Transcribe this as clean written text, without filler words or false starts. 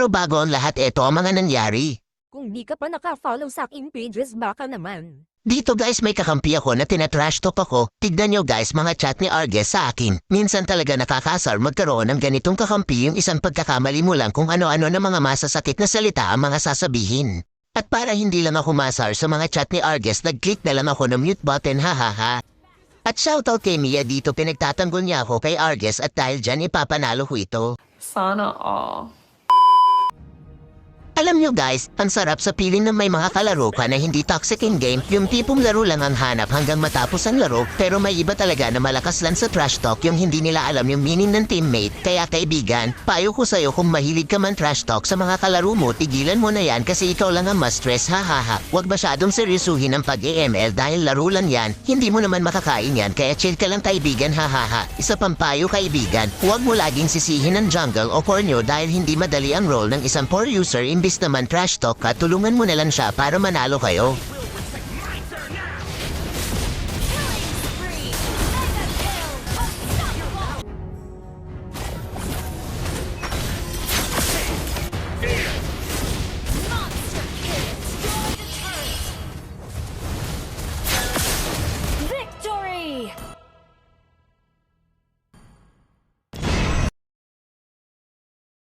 Pero bago ang lahat, ito ang mga nangyari. Kung di ka pa naka-follow sa aking pages, baka naman. Dito guys, may kakampi ako na tinatrash talk ako. Tignan nyo guys mga chat ni Arges sa akin. Minsan talaga nakakasar magkaroon ng ganitong kakampi, yung isang pagkakamali mo lang kung ano-ano na mga masasakit na salita ang mga sasabihin. At para hindi lang ako masar sa mga chat ni Arges, nag-click na lang ako ng mute button, hahaha. At shoutout kay Mia dito, pinagtatanggol niya ako kay Arges at dahil dyan ipapanalo ko ito. Sana all. Alam nyo guys, ang sarap sa piling ng may mga kalaro ka na hindi toxic in-game, yung tipong laro lang ang hanap hanggang matapos ang laro, pero may iba talaga na malakas lang sa trash talk yung hindi nila alam yung meaning ng teammate. Kaya kaibigan, payo ko sa'yo kung mahilig ka man trash talk sa mga kalaro mo, tigilan mo na yan kasi ikaw lang ang ma-stress, hahaha. Huwag masyadong seryosuhin ang pag-EML dahil laro lang yan, hindi mo naman makakain yan, kaya chill ka lang kaibigan, hahaha. Isa pang payo kaibigan, huwag mo laging sisihin ang jungle o core nyo dahil hindi madali ang role ng isang poor user. Imbis naman trash talk ka, tulungan mo na lang siya para manalo kayo.